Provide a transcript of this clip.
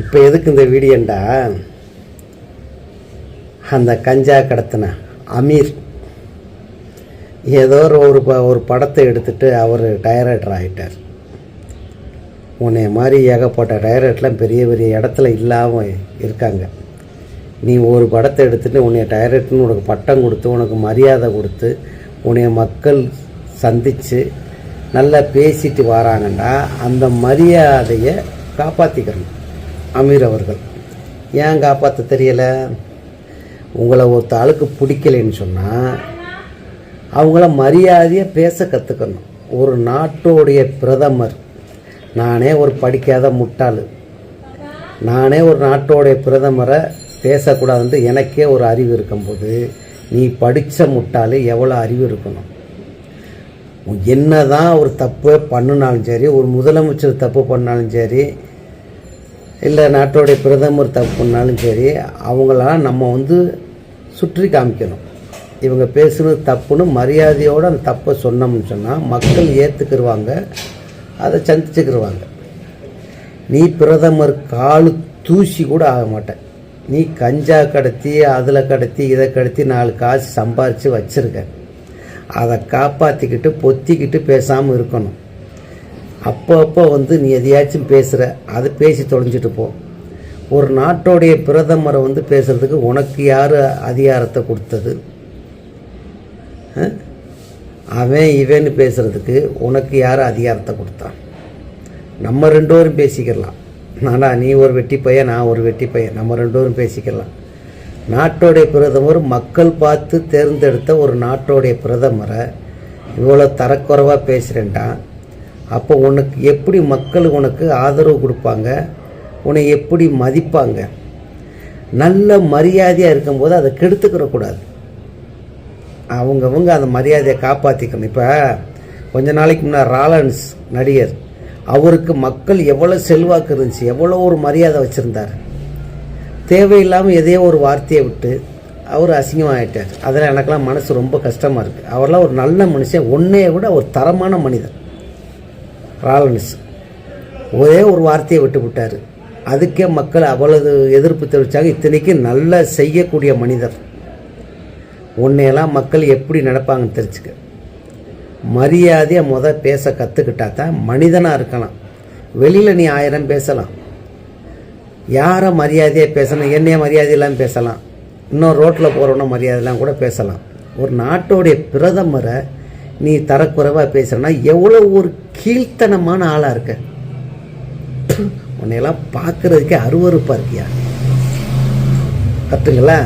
இப்போ எதுக்கு இந்த வீடியோண்டா, அந்த கஞ்சா கடத்தின அமீர் ஏதோ ஒரு படத்தை எடுத்துகிட்டு அவர் டைரக்டர் ஆகிட்டார். உன்னை மாதிரி ஏகப்பட்ட டைரக்டர்லாம் பெரிய பெரிய இடத்துல இல்லாமல் இருக்காங்க. நீ ஒரு படத்தை எடுத்துகிட்டு உன்னை டைரக்டர்னு உனக்கு பட்டம் கொடுத்து உனக்கு மரியாதை கொடுத்து உன்னை மக்கள் சந்தித்து நல்லா பேசிட்டு வராங்கன்னா அந்த மரியாதையை காப்பாற்றிக்கிறணும். அமீர் அவர்கள் ஏன் காப்பாற்ற தெரியலை? உங்களை ஒருத்த ஆளுக்கு பிடிக்கலைன்னு சொன்னால் அவங்கள மரியாதையாக பேச கற்றுக்கணும். ஒரு நாட்டோடைய பிரதமர், நானே ஒரு படிக்காத முட்டாள், நானே ஒரு நாட்டோடைய பிரதமரை பேசக்கூடாதுன்ட்டு எனக்கே ஒரு அறிவு இருக்கும்போது நீ படித்த முட்டாள் எவ்வளோ அறிவு இருக்கணும்? என்ன தான் ஒரு தப்பு பண்ணினாலும் சரி, ஒரு முதலமைச்சர் தப்பு பண்ணாலும் சரி, இல்லை நாட்டோடைய பிரதமர் தப்பு பண்ணாலும் சரி, அவங்களாம் நம்ம சுற்றி காமிக்கணும். இவங்க பேசுனது தப்புன்னு மரியாதையோடு அந்த தப்பை சொன்னோம்னு சொன்னால் மக்கள் ஏற்றுக்கிடுவாங்க, அதை சந்திச்சுக்கிடுவாங்க. நீ பிரதமர் காலு தூசி கூட ஆக மாட்டேன். நீ கஞ்சா கடத்தி அதில் கடத்தி இதை கடத்தி 4 காசு சம்பாரித்து வச்சுருக்க. அதை காப்பாற்றிக்கிட்டு பொத்திக்கிட்டு பேசாமல் இருக்கணும். அப்போ நீ எதையாச்சும் பேசுகிற, அதை பேசி தொலைஞ்சிட்டு போ. ஒரு நாட்டோடைய பிரதமரை பேசுகிறதுக்கு உனக்கு யார் அதிகாரத்தை கொடுத்தது? அவன் இவன்னு பேசுகிறதுக்கு உனக்கு யார் அதிகாரத்தை கொடுத்தான்? நம்ம 2 பேரும் பேசிக்கலாம். நானா நீ ஒரு வெட்டி பையன், நான் ஒரு வெட்டி பையன், நம்ம 2 பேரும் பேசிக்கலாம். நாட்டோடைய பிரதமர் மக்கள் பார்த்து தேர்ந்தெடுத்த ஒரு நாட்டோடைய பிரதமரை இவ்வளோ தரக்குறைவாக பேசுகிறேன்டா. அப்போ உனக்கு எப்படி மக்கள் உனக்கு ஆதரவு கொடுப்பாங்க? உன்னை எப்படி மதிப்பாங்க? நல்ல மரியாதையாக இருக்கும்போது அதை கெடுத்துக்கிறக்கூடாது. அவங்கவுங்க அந்த மரியாதையை காப்பாற்றிக்கணும். இப்போ கொஞ்ச நாளைக்கு முன்னாடி ராலன்ஸ் நடிகர், அவருக்கு மக்கள் எவ்வளோ செல்வாக்கு இருந்துச்சு, எவ்வளோ ஒரு மரியாதை வச்சுருந்தார். தேவையில்லாமல் எதையோ ஒரு வார்த்தையை விட்டு அவர் அசிங்கமாகிட்டார். அதில் எனக்கெல்லாம் மனசு ரொம்ப கஷ்டமாக இருக்குது. அவரெல்லாம் ஒரு நல்ல மனுஷன், ஒன்றைய விட ஒரு தரமான மனிதன். ராலன்ஸ் ஒரே ஒரு வார்த்தையை விட்டு விட்டார், அதுக்கே மக்கள் அவ்வளவு எதிர்ப்பு தெரிவித்தாங்க. இத்தனைக்கு நல்லா செய்யக்கூடிய மனிதர். உன்னையெல்லாம் மக்கள் எப்படி நடப்பாங்கன்னு தெரிஞ்சுக்க. மரியாதையை பேச கற்றுக்கிட்டா தான் மனிதனாக இருக்கலாம். வெளியில் நீ 1000 பேசலாம், யாரை மரியாதையாக பேசணும்? என்னைய மரியாதையெல்லாம் பேசலாம், இன்னும் ரோட்டில் போகிறவன மரியாதையெல்லாம் கூட பேசலாம். ஒரு நாட்டோடைய பிரதமரை நீ தரக்குறைவாக பேசுகிறனா எவ்வளோ ஒரு கீழ்த்தனமான ஆளாக இருக்க. உன்னையெல்லாம் பார்க்குறதுக்கே அருவருப்பாக இருக்கியா? கற்றுங்களா?